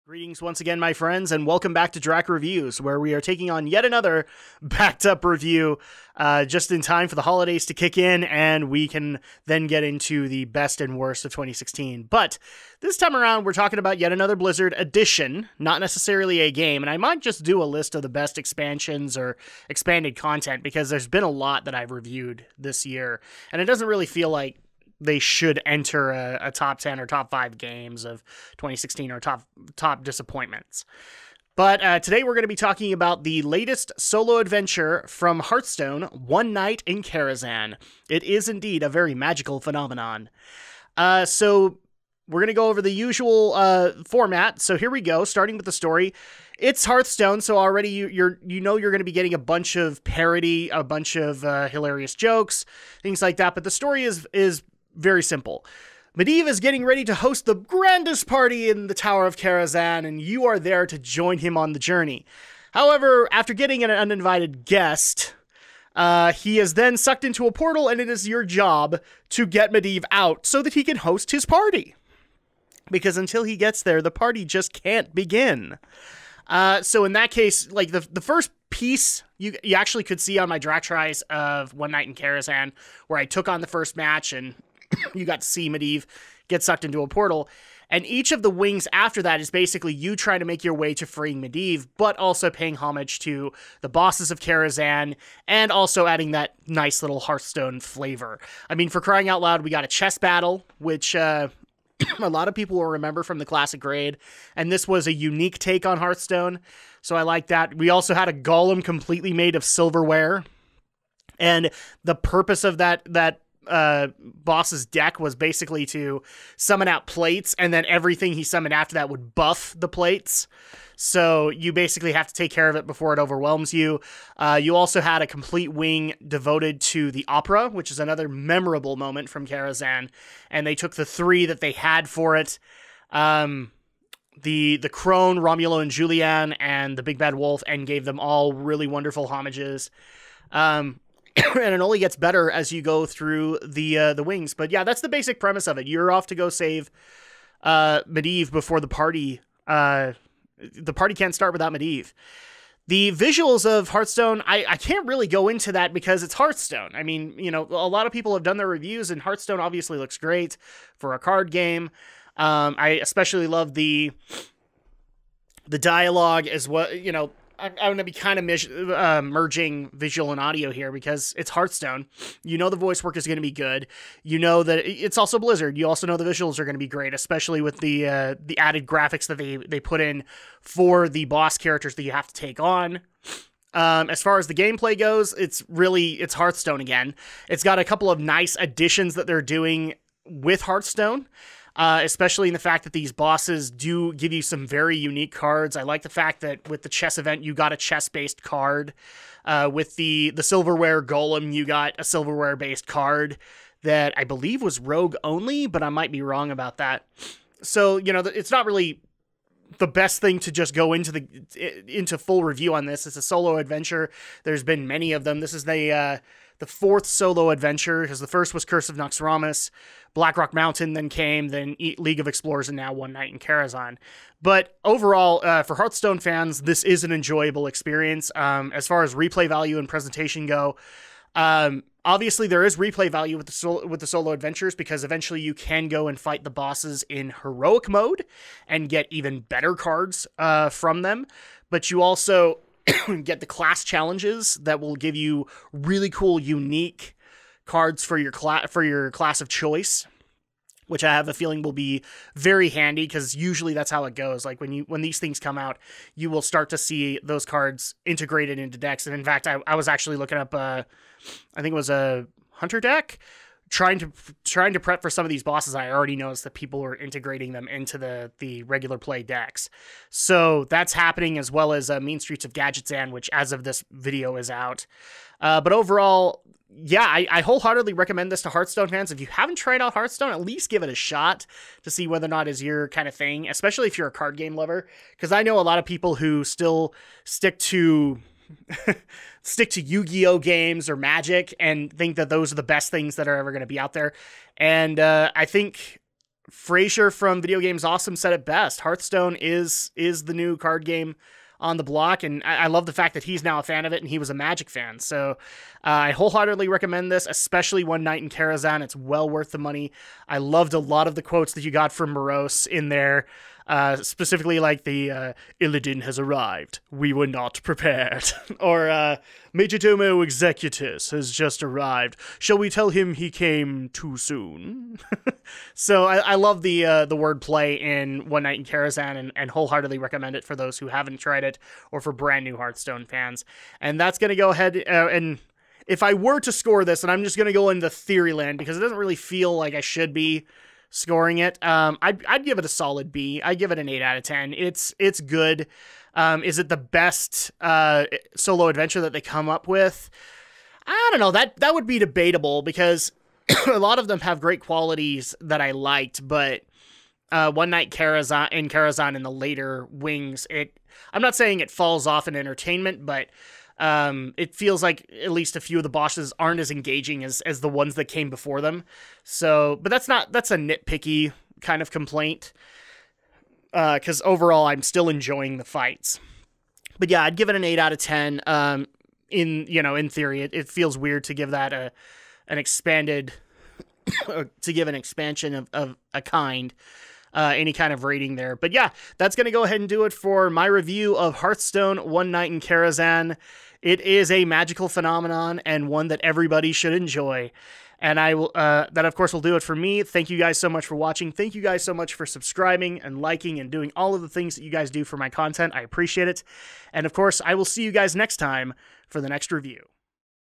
Greetings once again, my friends, and welcome back to Drak Reviews, where we are taking on yet another backed-up review just in time for the holidays to kick in, and we can then get into the best and worst of 2016. But this time around, we're talking about yet another Blizzard edition, not necessarily a game, and I might just do a list of the best expansions or expanded content, because there's been a lot that I've reviewed this year, and it doesn't really feel like they should enter a top 10 or top 5 games of 2016 or top disappointments. But today we're going to be talking about the latest solo adventure from Hearthstone, One Night in Karazhan. It is indeed a very magical phenomenon. So we're going to go over the usual format. So here we go, starting with the story. It's Hearthstone, so already you know you're going to be getting a bunch of parody, a bunch of hilarious jokes, things like that. But the story is very simple. Medivh is getting ready to host the grandest party in the Tower of Karazhan, and you are there to join him on the journey. However, after getting an uninvited guest, he is then sucked into a portal, and it is your job to get Medivh out so that he can host his party. Because until he gets there, the party just can't begin. So in that case, like the first piece you actually could see on my Drak tries of One Night in Karazhan, where I took on the first match and you got to see Medivh get sucked into a portal. And each of the wings after that is basically you trying to make your way to freeing Medivh, but also paying homage to the bosses of Karazhan, and also adding that nice little Hearthstone flavor. I mean, for crying out loud, we got a chess battle, which a lot of people will remember from the classic grade, and this was a unique take on Hearthstone, so I like that. We also had a golem completely made of silverware, and the purpose of that boss's deck was basically to summon out plates, and then everything he summoned after that would buff the plates. So you basically have to take care of it before it overwhelms you. You also had a complete wing devoted to the opera, which is another memorable moment from Karazhan. And they took the 3 that they had for it. The Crone, Romulo and Julian, and the Big Bad Wolf, and gave them all really wonderful homages. And it only gets better as you go through the wings. But yeah, that's the basic premise of it. You're off to go save Medivh before the party. The party can't start without Medivh. The visuals of Hearthstone, I can't really go into that because it's Hearthstone. I mean, you know, a lot of people have done their reviews, and Hearthstone obviously looks great for a card game. I especially love the dialogue as well. You know, I'm going to be kind of merging visual and audio here because it's Hearthstone. You know the voice work is going to be good. You know that it's also Blizzard. You also know the visuals are going to be great, especially with the added graphics that they put in for the boss characters that you have to take on. As far as the gameplay goes, it's Hearthstone again. It's got a couple of nice additions that they're doing with Hearthstone. Especially in the fact that these bosses do give you some very unique cards. I like the fact that with the chess event, you got a chess-based card. With the silverware golem, you got a silverware-based card that I believe was rogue only, but I might be wrong about that. So, you know, it's not really the best thing to just go into full review on this. It's a solo adventure. There's been many of them. This is the 4th solo adventure, because the first was Curse of Naxxramas, Blackrock Mountain then came, then League of Explorers, and now One Night in Karazhan. But overall, for Hearthstone fans, this is an enjoyable experience. As far as replay value and presentation go, obviously there is replay value with the solo adventures, because eventually you can go and fight the bosses in heroic mode and get even better cards from them. But you also get the class challenges that will give you really cool, unique cards for your class of choice, which I have a feeling will be very handy, because usually that's how it goes. Like when these things come out, you will start to see those cards integrated into decks. And in fact, I was actually looking up, I think it was a Hunter deck, trying to prep for some of these bosses. I already noticed that people are integrating them into the regular play decks. So that's happening, as well as Mean Streets of Gadgetzan, which as of this video is out. But overall, yeah, I wholeheartedly recommend this to Hearthstone fans. If you haven't tried out Hearthstone, at least give it a shot to see whether or not is your kind of thing, especially if you're a card game lover. Because I know a lot of people who still stick to Yu-Gi-Oh games or Magic and think that those are the best things that are ever going to be out there. And I think Frazier from Video Games Awesome said it best. Hearthstone is the new card game on the block, and I love the fact that he's now a fan of it, and he was a Magic fan. So I wholeheartedly recommend this, especially One Night in Karazhan. It's well worth the money. I loved a lot of the quotes that you got from Morose in there, specifically like the Illidan has arrived. We were not prepared. Or Majordomo Executus has just arrived. Shall we tell him he came too soon? So I love the wordplay in One Night in Karazhan, and wholeheartedly recommend it for those who haven't tried it or for brand new Hearthstone fans. And that's going to go ahead and if I were to score this, and I'm just going to go into theory land because it doesn't really feel like I should be scoring it, I'd give it a solid B. I'd give it an 8 out of 10. It's good. Is it the best solo adventure that they come up with? I don't know. That would be debatable because a lot of them have great qualities that I liked, but One Night Karazhan in the later wings, I'm not saying it falls off in entertainment, but it feels like at least a few of the bosses aren't as engaging as the ones that came before them. So, but that's a nitpicky kind of complaint, because overall I'm still enjoying the fights. But yeah, I'd give it an 8 out of 10. In theory, it feels weird to give that an expanded, to give an expansion of a kind, any kind of rating there. But yeah, that's going to go ahead and do it for my review of Hearthstone One Night in Karazhan. It is a magical phenomenon and one that everybody should enjoy. And I will, that of course will do it for me. Thank you guys so much for watching. Thank you guys so much for subscribing and liking and doing all of the things that you guys do for my content. I appreciate it. And of course, I will see you guys next time for the next review.